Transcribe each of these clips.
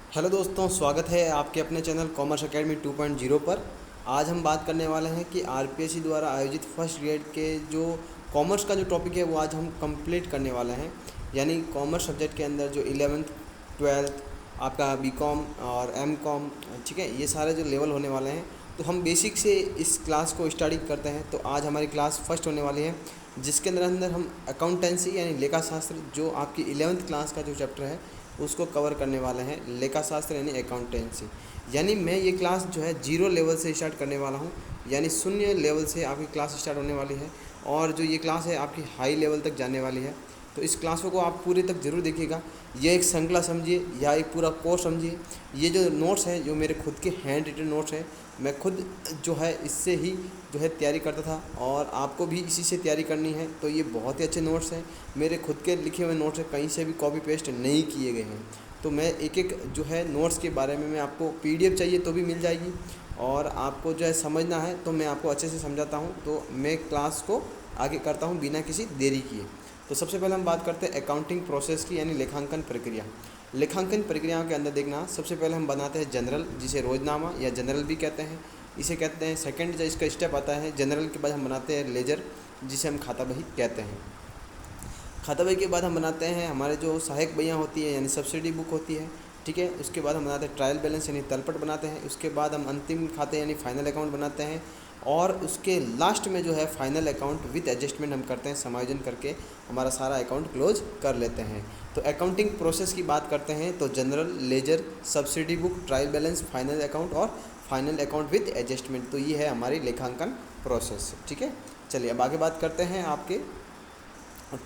Hello दोस्तों, स्वागत है आपके अपने चैनल कॉमर्स एकेडमी 2.0 पर। आज हम बात करने वाले हैं कि आरपीएससी द्वारा आयोजित फर्स्ट ग्रेड के जो कॉमर्स का जो टॉपिक है वो आज हम कंप्लीट करने वाले हैं। यानी कॉमर्स सब्जेक्ट के अंदर जो 11th 12th आपका बीकॉम और एमकॉम, ठीक है, ये सारे जो लेवल होने वाले हैं, तो हम बेसिक से इस क्लास को स्टडी करते हैं। तो आज हमारी क्लास फर्स्ट होने वाली है, जिसके अंदर अंदर हम अकाउंटेंसी यानी लेखा शास्त्र, जो आपकी 11th क्लास का जो चैप्टर है उसको कवर करने वाले हैं। लेखा शास्त्र यानी अकाउंटेंसी, यानी मैं ये क्लास जो है 0 लेवल से स्टार्ट करने वाला हूँ, यानी शून्य लेवल से आपकी क्लास स्टार्ट होने वाली है और जो ये क्लास है आपकी हाई लेवल तक जाने वाली है। तो इस क्लासों को आप पूरे तक ज़रूर देखिएगा। ये एक श्रृंखला समझिए या एक पूरा कोर्स समझिए। ये जो नोट्स हैं, जो मेरे खुद के हैंड रिटन नोट्स हैं, मैं खुद जो है इससे ही जो है तैयारी करता था और आपको भी इसी से तैयारी करनी है। तो ये बहुत ही अच्छे नोट्स हैं, मेरे खुद के लिखे हुए नोट्स हैं, कहीं से भी कॉपी पेस्ट नहीं किए गए हैं। तो मैं एक एक जो है नोट्स के बारे में, मैं आपको पीडीएफ चाहिए तो भी मिल जाएगी और आपको जो है समझना है तो मैं आपको अच्छे से समझाता हूँ। तो मैं क्लास को आगे करता हूँ बिना किसी देरी किए। तो सबसे पहले हम बात करते हैं अकाउंटिंग प्रोसेस की, यानी लेखांकन प्रक्रिया। लेखांकन प्रक्रियाओं के अंदर देखना, सबसे पहले हम बनाते हैं जनरल, जिसे रोजनामा या जनरल भी कहते हैं, इसे कहते हैं। सेकंड जो इसका स्टेप आता है जनरल के बाद हम बनाते हैं लेजर, जिसे हम खाता बही कहते हैं। खाता बही के बाद हम बनाते हैं हमारे जो सहायक बहियाँ होती है, यानी सब्सिडी बुक होती है, ठीक है। उसके बाद हम बनाते हैं ट्रायल बैलेंस यानी तलपट बनाते हैं। उसके बाद हम अंतिम खाते यानी फाइनल अकाउंट बनाते हैं और उसके लास्ट में जो है फाइनल अकाउंट विद एडजस्टमेंट हम करते हैं, समायोजन करके हमारा सारा अकाउंट क्लोज कर लेते हैं। तो अकाउंटिंग प्रोसेस की बात करते हैं तो general, ledger, subsidiary book, trial balance, final account और फाइनल अकाउंट विद एडजस्टमेंट। तो ये है हमारी लेखांकन प्रोसेस, ठीक है। चलिए अब आगे बात करते हैं आपके।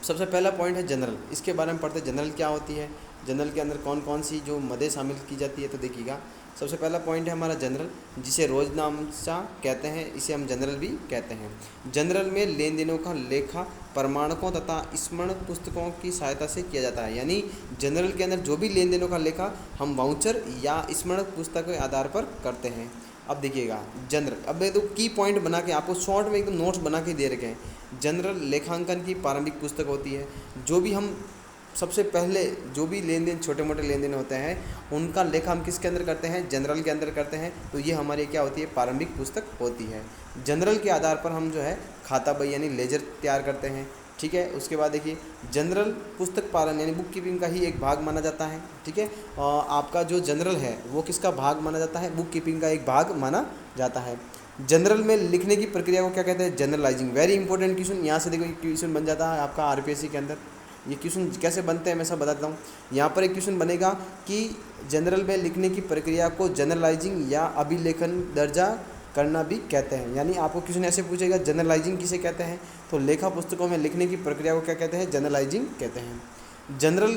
सबसे पहला पॉइंट है जनरल, इसके बारे में पढ़ते हैं जनरल क्या होती है, जनरल के अंदर कौन कौन सी जो मदें शामिल की जाती है। तो देखिएगा, सबसे पहला पॉइंट है हमारा जनरल, जिसे रोजनामचा कहते हैं, इसे हम जनरल भी कहते हैं। जनरल में लेन देनों का लेखा प्रमाणकों तथा स्मरण पुस्तकों की सहायता से किया जाता है। यानी जनरल के अंदर जो भी लेन देनों का लेखा हम वाउचर या स्मरण पुस्तक के आधार पर करते हैं। अब देखिएगा जनरल, अब मैं तो की पॉइंट बना के आपको शॉर्ट में एकदम नोट्स बना के दे रखे हैं। जनरल लेखांकन की प्रारंभिक पुस्तक होती है। जो भी हम सबसे पहले जो भी लेन देन, छोटे मोटे लेन देन होते हैं, उनका लेखा हम किसके अंदर करते हैं, जनरल के अंदर करते हैं। तो ये हमारी क्या होती है, प्रारंभिक पुस्तक होती है। जनरल के आधार पर हम जो है खाता बही यानी लेजर तैयार करते हैं, ठीक है। उसके बाद देखिए जनरल पुस्तक पालन यानी बुक कीपिंग का ही एक भाग माना जाता है, ठीक है। आपका जो जनरल है वो किसका भाग माना जाता है, बुक कीपिंग का एक भाग माना जाता है। जनरल में लिखने की प्रक्रिया को क्या कहते हैं, जनरलाइजिंग। वेरी इंपॉर्टेंट क्वेश्चन, यहाँ से देखो ये क्वेश्चन बन जाता है आपका आरपीएससी के अंदर। ये क्वेश्चन कैसे बनते हैं मैं सब बताता हूँ। यहाँ पर एक क्वेश्चन बनेगा कि जनरल में लिखने की प्रक्रिया को जनरलाइजिंग या अभिलेखन दर्जा करना भी कहते हैं। यानी आपको क्वेश्चन ऐसे पूछेगा जनरलाइजिंग किसे कहते हैं, तो लेखा पुस्तकों में लिखने की प्रक्रिया को क्या कहते हैं, जनरलाइजिंग कहते हैं। जनरल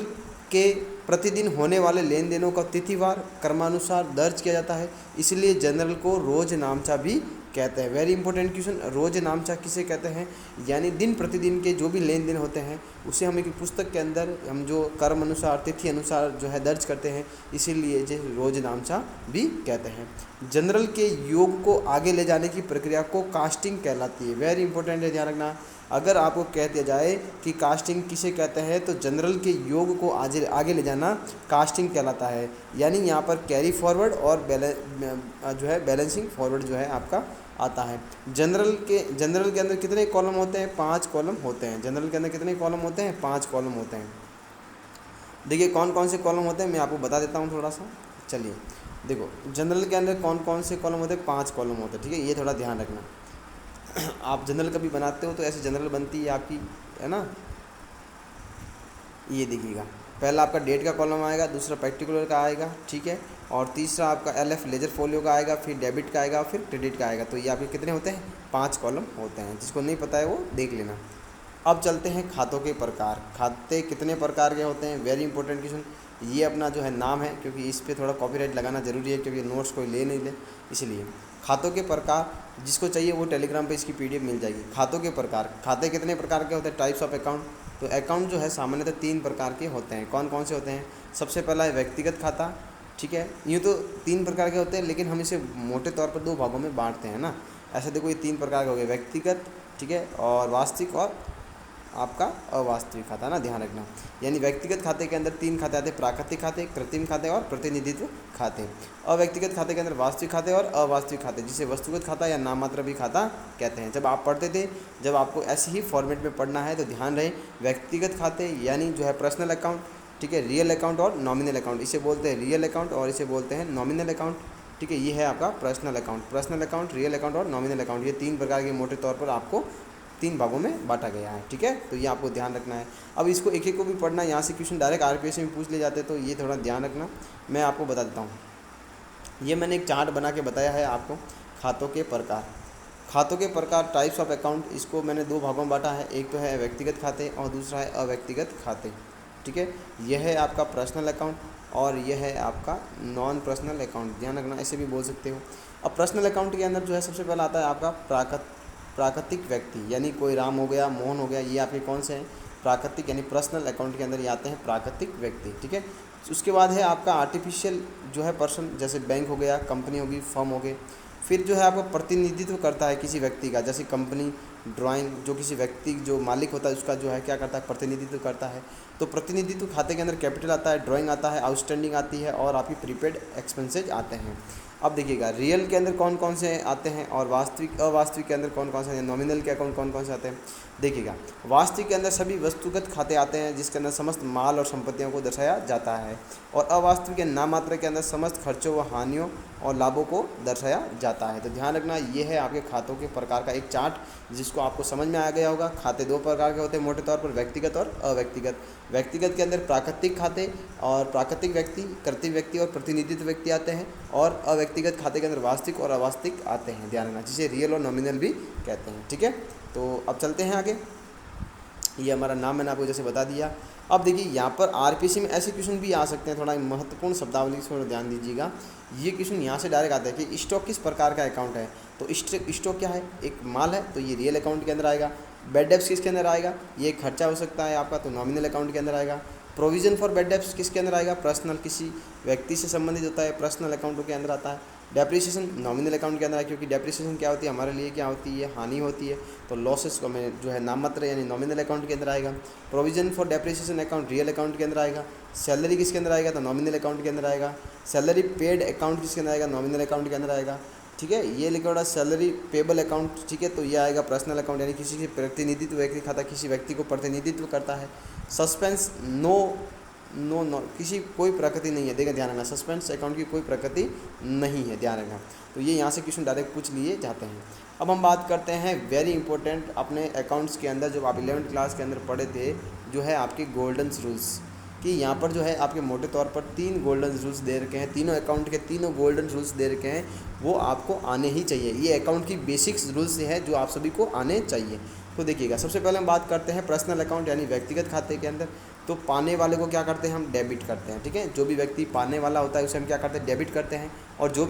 के प्रतिदिन होने वाले लेन देनों का तिथिवार क्रमानुसार दर्ज किया जाता है, इसलिए जनरल को रोज नामचा भी कहते हैं। वेरी इंपॉर्टेंट क्वेश्चन, रोज नामचा किसे कहते हैं, यानी दिन प्रतिदिन के जो भी लेन देन होते हैं उसे हम एक पुस्तक के अंदर हम जो कर्म अनुसार, तिथि अनुसार जो है दर्ज करते हैं, इसीलिए जो रोज नामचा भी कहते हैं। जनरल के योग को आगे ले जाने की प्रक्रिया को कास्टिंग कहलाती है। वेरी इंपॉर्टेंट है, ध्यान रखना। अगर आपको कह दिया जाए कि कास्टिंग किसे कहते हैं, तो जनरल के योग को आगे ले जाना कास्टिंग कहलाता है। यानी यहाँ पर कैरी फॉरवर्ड और जो है बैलेंसिंग फॉरवर्ड जो है आपका आता है। जनरल के अंदर कितने कॉलम होते हैं, 5 कॉलम होते हैं। जनरल के अंदर कितने कॉलम होते हैं, 5 कॉलम होते हैं। देखिए कौन कौन से कॉलम होते हैं मैं आपको बता देता हूँ थोड़ा सा। चलिए देखो, जनरल के अंदर कौन कौन से कॉलम होते हैं, 5 कॉलम होते हैं, ठीक है। ये थोड़ा ध्यान रखना। आप जनरल कभी बनाते हो तो ऐसे जनरल बनती है आपकी, है ना। ये देखिएगा, पहला आपका डेट का कॉलम आएगा, दूसरा पर्टिकुलर का आएगा, ठीक है, और तीसरा आपका एलएफ लेजर फोलियो का आएगा, फिर डेबिट का आएगा, फिर क्रेडिट का आएगा। तो ये आपके कितने होते हैं, 5 कॉलम होते हैं। जिसको नहीं पता है वो देख लेना। अब चलते हैं खातों के प्रकार। खाते कितने प्रकार के होते हैं, वेरी इंपॉर्टेंट क्वेश्चन। ये अपना जो है नाम है, क्योंकि इस पर थोड़ा कॉपीराइट लगाना ज़रूरी है, क्योंकि नोट्स कोई ले नहीं ले, इसलिए। खातों के प्रकार, जिसको चाहिए वो टेलीग्राम पे इसकी पीडीएफ मिल जाएगी। खातों के प्रकार, खाते कितने प्रकार के होते हैं, टाइप्स ऑफ अकाउंट। तो अकाउंट जो है सामान्यतः 3 प्रकार के होते हैं। कौन कौन से होते हैं, सबसे पहला है व्यक्तिगत खाता, ठीक है। यूँ तो 3 प्रकार के होते हैं, लेकिन हम इसे मोटे तौर पर 2 भागों में बांटते हैं ना। ऐसे देखो, ये 3 प्रकार के हो गए, व्यक्तिगत, ठीक है, और वास्तविक और आपका अवास्तविक खाता ना, ध्यान रखना। यानी व्यक्तिगत खाते के अंदर 3 खाते आते हैं, प्राकृतिक खाते, कृत्रिम खाते और प्रतिनिधित्व खाते। अव्यक्तिगत खाते के अंदर वास्तविक खाते और अवास्तविक खाते, जिसे वस्तुगत खाता या नाममात्र भी खाता कहते हैं। जब आप पढ़ते थे, जब आपको ऐसे ही फॉर्मेट में पढ़ना है तो ध्यान रहे, व्यक्तिगत खाते यानी जो है पर्सनल अकाउंट, ठीक है, रियल अकाउंट और नॉमिनल अकाउंट, इसे बोलते हैं रियल अकाउंट और इसे बोलते हैं नॉमिनल अकाउंट, ठीक है। ये है आपका पर्सनल अकाउंट, रियल अकाउंट और नॉमिनल अकाउंट। ये 3 प्रकार के मोटे तौर पर आपको 3 भागों में बांटा गया है, ठीक है। तो ये आपको ध्यान रखना है। अब इसको एक एक को भी पढ़ना, यहाँ से क्वेश्चन डायरेक्ट आरपीएससी में पूछ ले जाते हैं, तो ये थोड़ा ध्यान रखना। मैं आपको बता देता हूँ, ये मैंने एक चार्ट बना के बताया है आपको। खातों के प्रकार टाइप्स ऑफ अकाउंट, इसको मैंने 2 भागों में बांटा है। एक तो है व्यक्तिगत खाते और दूसरा है अव्यक्तिगत खाते, ठीक है। यह है आपका पर्सनल अकाउंट और यह है आपका नॉन पर्सनल अकाउंट, ध्यान रखना, ऐसे भी बोल सकते हो। अब पर्सनल अकाउंट के अंदर जो है सबसे पहला आता है आपका प्राकृतिक व्यक्ति, यानी कोई राम हो गया, मोहन हो गया, ये आपके कौन से हैं, प्राकृतिक, यानी पर्सनल अकाउंट के अंदर ये आते हैं प्राकृतिक व्यक्ति, ठीक है। उसके बाद है आपका आर्टिफिशियल जो है पर्सन, जैसे बैंक हो गया, कंपनी होगी, फर्म हो गए। फिर जो है आपका प्रतिनिधित्व करता है किसी व्यक्ति का, जैसे कंपनी, ड्राइंग, जो किसी व्यक्ति जो मालिक होता है उसका जो है क्या करता है, प्रतिनिधित्व करता है। तो प्रतिनिधित्व खाते के अंदर कैपिटल आता है, ड्राइंग आता है, आउटस्टैंडिंग आती है और आपकी प्रीपेड एक्सपेंसेज आते हैं। अब देखिएगा रियल के अंदर कौन कौन से आते हैं और अवास्तविक के अंदर कौन कौन से हैं, नॉमिनल के अकाउंट कौन कौन से आते हैं। देखिएगा वास्तविक के अंदर सभी वस्तुगत खाते आते हैं जिसके अंदर समस्त माल और संपत्तियों को दर्शाया जाता है, और अवास्तविक या नाममात्र के अंदर समस्त खर्चों व हानियों और लाभों को दर्शाया जाता है। तो ध्यान रखना, ये है आपके खातों के प्रकार का एक चार्ट जिसको आपको समझ में आ गया होगा। खाते 2 प्रकार के होते हैं मोटे तौर पर, व्यक्तिगत और अव्यक्तिगत। व्यक्तिगत के अंदर प्राकृतिक खाते और प्राकृतिक व्यक्ति, कृत्रिम व्यक्ति और प्रतिनिधित्व व्यक्ति आते हैं, और अव्यक्तिगत खाते के अंदर वास्तविक और अवास्तविक आते हैं, ध्यान रखना, जिसे रियल और नॉमिनल भी कहते हैं, ठीक है। तो अब चलते हैं आगे। ये हमारा नाम मैंने आपको जैसे बता दिया। अब देखिए यहाँ पर आरपीएससी में ऐसे क्वेश्चन भी आ सकते हैं, थोड़ा महत्वपूर्ण शब्दावली से ध्यान दीजिएगा। ये क्वेश्चन यहाँ से डायरेक्ट आता है कि स्टॉक किस प्रकार का अकाउंट है। तो स्टॉक क्या है, एक माल है, तो ये रियल अकाउंट के अंदर आएगा। बैड डेब्ट्स किसके अंदर आएगा, ये खर्चा हो सकता है आपका, तो नॉमिनल अकाउंट के अंदर आएगा। प्रोविजन फॉर बैड डेब्ट्स किसके अंदर आएगा, पर्सनल, किसी व्यक्ति से संबंधित होता है, पर्सनल अकाउंटों के अंदर आता है। डेप्रिसिएशन नॉमिनल अकाउंट के अंदर है, क्योंकि डेप्रिसिएशन क्या होती है हमारे लिए, क्या होती है, हानि होती है। तो लॉसेस को मैं जो है नाममात्र यानी नॉमिनल अकाउंट के अंदर आएगा। Provision for depreciation account real account के अंदर आएगा। सैलरी किसके अंदर आएगा, तो नॉमिनल अकाउंट के अंदर आएगा। सैलरी पेड अकाउंट किसके अंदर आएगा, नॉमिनल अकाउंट के अंदर आएगा, ठीक है। ये लिखा हुआ सैलरी पेबल अकाउंट, ठीक है, तो ये आएगा पर्सनल अकाउंट, यानी किसी के प्रतिनिधित्व व्यक्ति खाता किसी व्यक्ति को प्रतिनिधित्व करता है। सस्पेंस नो किसी कोई प्रकृति नहीं है, देखिए ध्यान रखना, सस्पेंस अकाउंट की कोई प्रकृति नहीं है, ध्यान रखना। तो ये यहाँ से क्वेश्चन डायरेक्ट पूछ लिए जाते हैं। अब हम बात करते हैं वेरी इंपॉर्टेंट अपने अकाउंट्स के अंदर, जो आप 11th क्लास के अंदर पढ़े थे, जो है आपके गोल्डन रूल्स, कि यहाँ पर जो है आपके मोटे तौर पर 3 गोल्डन रूल्स दे रखे हैं। तीनों अकाउंट के 3 गोल्डन रूल्स दे रखे हैं, वो आपको आने ही चाहिए। ये अकाउंट की बेसिक्स रूल्स है जो आप सभी को आने चाहिए। तो देखिएगा, सबसे पहले हम बात करते हैं पर्सनल अकाउंट यानी व्यक्तिगत खाते के अंदर। तो पाने वाले को क्या करते हैं, हम डेबिट करते हैं, ठीक है। जो भी व्यक्ति पाने वाला होता है उसे हम क्या करते हैं, डेबिट करते हैं। और जो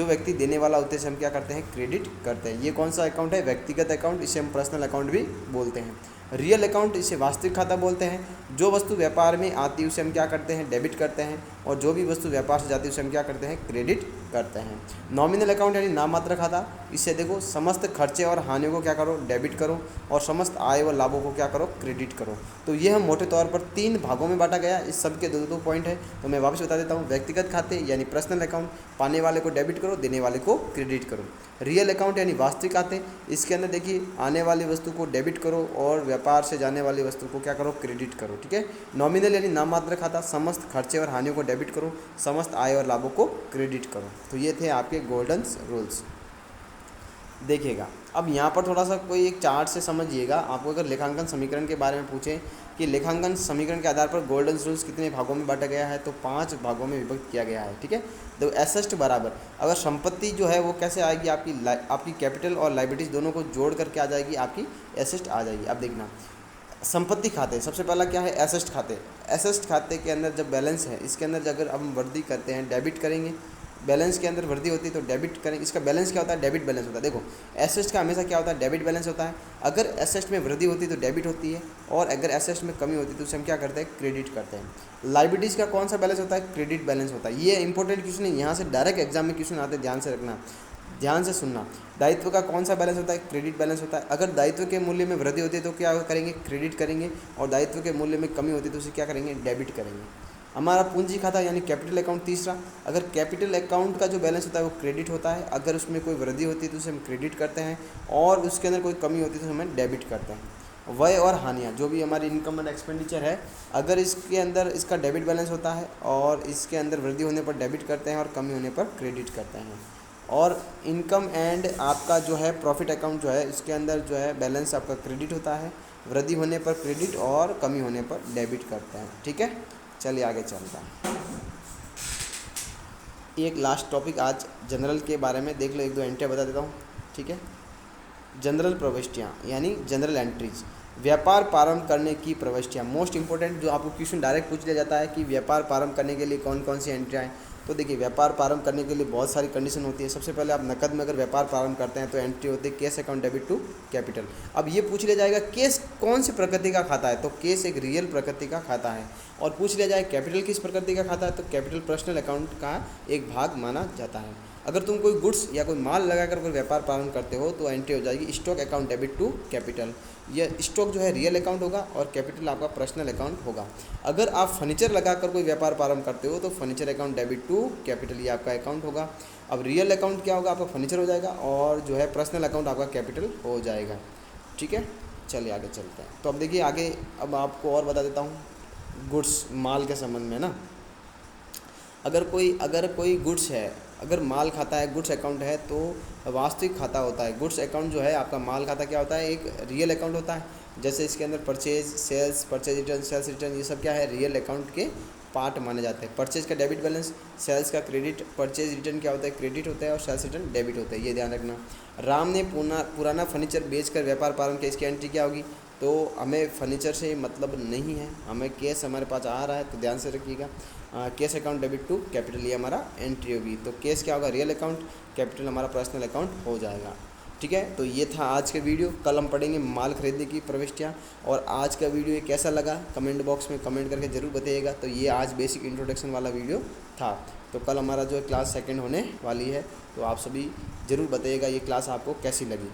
व्यक्ति देने वाला होता है उसे हम क्या करते हैं, क्रेडिट करते हैं। ये कौन सा अकाउंट है, व्यक्तिगत अकाउंट, इसे हम पर्सनल अकाउंट भी बोलते हैं। रियल अकाउंट, इसे वास्तविक खाता बोलते हैं। जो वस्तु व्यापार में आती है उसे हम क्या करते हैं, डेबिट करते हैं, और जो भी वस्तु व्यापार से जाती है उसे हम क्या करते हैं, क्रेडिट करते हैं। नॉमिनल अकाउंट यानी नाममात्र खाता, इससे देखो समस्त खर्चे और हानियों को क्या करो, डेबिट करो, और समस्त आय व लाभों को क्या करो, क्रेडिट करो। तो ये हम मोटे तौर पर 3 भागों में बांटा गया। इस सब के 2-2 पॉइंट है, तो मैं वापस बता देता हूँ। व्यक्तिगत खाते यानी पर्सनल अकाउंट, पाने वाले को डेबिट करो, देने वाले को क्रेडिट करो। रियल अकाउंट यानी वास्तविक खाते, इसके अंदर देखिए आने वाली वस्तु को डेबिट करो और व्यापार से जाने वाली वस्तु को क्या करो, क्रेडिट करो, ठीक है। नॉमिनल यानी नाममात्र खाता, समस्त खर्चे और हानियों को डेबिट करो, समस्त आय और लाभों को क्रेडिट करो। तो ये थे आपके गोल्डन रूल्स। देखिएगा, अब यहाँ पर थोड़ा सा कोई एक चार्ट से समझिएगा। आपको अगर लेखांकन समीकरण के बारे में पूछें कि लेखांकन समीकरण के आधार पर गोल्डन रूल्स कितने भागों में बांटा गया है, तो 5 भागों में विभक्त किया गया है, ठीक है। तो एसेट बराबर, अगर संपत्ति जो है वो कैसे आएगी, आपकी कैपिटल और लायबिलिटीज़ दोनों को जोड़ करके आ जाएगी, आपकी एसेट आ जाएगी। अब देखना, संपत्ति खाते, सबसे पहला क्या है, एसेट खाते। एसेट खाते के अंदर जब बैलेंस है, इसके अंदर अगर हम वृद्धि करते हैं, डेबिट करेंगे, बैलेंस के अंदर वृद्धि होती है तो डेबिट करेंगे। इसका बैलेंस क्या होता है, डेबिट बैलेंस होता है। देखो एसेट का हमेशा क्या होता है, डेबिट बैलेंस होता है। अगर एसेट में वृद्धि होती है तो डेबिट होती है, और अगर एसेट में कमी होती है तो उसे हम क्या करते हैं, क्रेडिट करते हैं। लायबिलिटीज़ का कौन सा बैलेंस होता है, क्रेडिट बैलेंस होता है। ये इंपॉर्टेंट क्वेश्चन है, यहाँ से डायरेक्ट एग्जाम में क्वेश्चन आते हैं, ध्यान से रखना। ध्यान से सुनना। दायित्व का कौन सा बैलेंस होता है? क्रेडिट बैलेंस होता है। अगर दायित्व के मूल्य में वृद्धि होती है तो क्या करेंगे? क्रेडिट करेंगे। और दायित्व के मूल्य में कमी होती है तो उसे क्या करेंगे? डेबिट करेंगे। हमारा पूंजी खाता यानी कैपिटल अकाउंट तीसरा, अगर कैपिटल अकाउंट का जो बैलेंस होता है वो क्रेडिट होता है। अगर उसमें कोई वृद्धि होती है तो उसे हम क्रेडिट करते हैं, और उसके अंदर कोई कमी होती है तो हमें डेबिट करते हैं। व्यय और हानियाँ, जो भी हमारी इनकम एंड एक्सपेंडिचर है, अगर इसके अंदर इसका डेबिट बैलेंस होता है और इसके अंदर वृद्धि होने पर डेबिट करते हैं और कमी होने पर क्रेडिट करते हैं। और इनकम एंड आपका जो है प्रॉफिट अकाउंट जो है, इसके अंदर जो है बैलेंस आपका क्रेडिट होता है, वृद्धि होने पर क्रेडिट और कमी होने पर डेबिट करते हैं। ठीक है, चलिए आगे चलता है। एक लास्ट टॉपिक आज जनरल के बारे में देख लो, एक दो एंट्रियाँ बता देता हूँ। ठीक है, जनरल प्रविष्टियाँ यानी जनरल एंट्रीज, व्यापार प्रारंभ करने की प्रविष्टियाँ। मोस्ट इंपॉर्टेंट, जो आपको क्वेश्चन डायरेक्ट पूछ लिया जाता है कि व्यापार प्रारंभ करने के लिए कौन कौन सी एंट्रियाँ हैं। तो देखिए, व्यापार प्रारंभ करने के लिए बहुत सारी कंडीशन होती है। सबसे पहले आप नकद में अगर व्यापार प्रारंभ करते हैं तो एंट्री होती है cash account debit to capital. अब ये पूछ लिया जाएगा केस कौन सी प्रकृति का खाता है, तो केस एक रियल प्रकृति का खाता है। और पूछ लिया जाए कैपिटल किस प्रकृति का खाता है, तो कैपिटल पर्सनल अकाउंट का एक भाग माना जाता है। अगर तुम कोई गुड्स या कोई माल लगाकर कोई व्यापार प्रारंभ करते हो तो एंट्री हो जाएगी stock account debit to capital. यह स्टॉक जो है रियल अकाउंट होगा और कैपिटल आपका पर्सनल अकाउंट होगा। अगर आप फर्नीचर लगाकर कोई व्यापार प्रारंभ करते हो तो furniture account debit to capital, ये आपका अकाउंट होगा। अब रियल अकाउंट क्या होगा? आपका फर्नीचर हो जाएगा, और जो है पर्सनल अकाउंट आपका कैपिटल हो जाएगा। ठीक है, चलिए आगे चलते हैं। तो अब देखिए आगे, अब आपको और बता देता हूँ गुड्स माल के संबंध में ना। अगर कोई गुड्स है, अगर माल खाता है, गुड्स अकाउंट है, तो वास्तविक खाता होता है। गुड्स अकाउंट जो है आपका, माल खाता क्या होता है? एक रियल अकाउंट होता है। जैसे इसके अंदर purchase, sales, purchase return, sales return, ये सब क्या है? रियल अकाउंट के पार्ट माने जाते हैं। परचेज का डेबिट बैलेंस, सेल्स का क्रेडिट, परचेज रिटर्न क्या होता है? क्रेडिट होता है, और सेल्स रिटर्न डेबिट होता है, ये ध्यान रखना। राम ने पुराना फर्नीचर बेचकर व्यापार प्रारंभ किया, इसकी एंट्री क्या होगी? तो हमें फर्नीचर से मतलब नहीं है, हमें केस हमारे पास आ रहा है, तो ध्यान से रखिएगा। Cash account debit to capital, ये हमारा एंट्री होगी। तो केस क्या होगा? रियल अकाउंट, कैपिटल हमारा पर्सनल अकाउंट हो जाएगा। ठीक है, तो ये था आज का वीडियो। कल हम पढ़ेंगे माल खरीदने की प्रविष्टियाँ। और आज का वीडियो ये कैसा लगा कमेंट बॉक्स में कमेंट करके ज़रूर बताइएगा। तो ये आज बेसिक इंट्रोडक्शन वाला वीडियो था। तो कल हमारा जो क्लास सेकंड होने वाली है, तो आप सभी ज़रूर बताइएगा ये क्लास आपको कैसी लगी।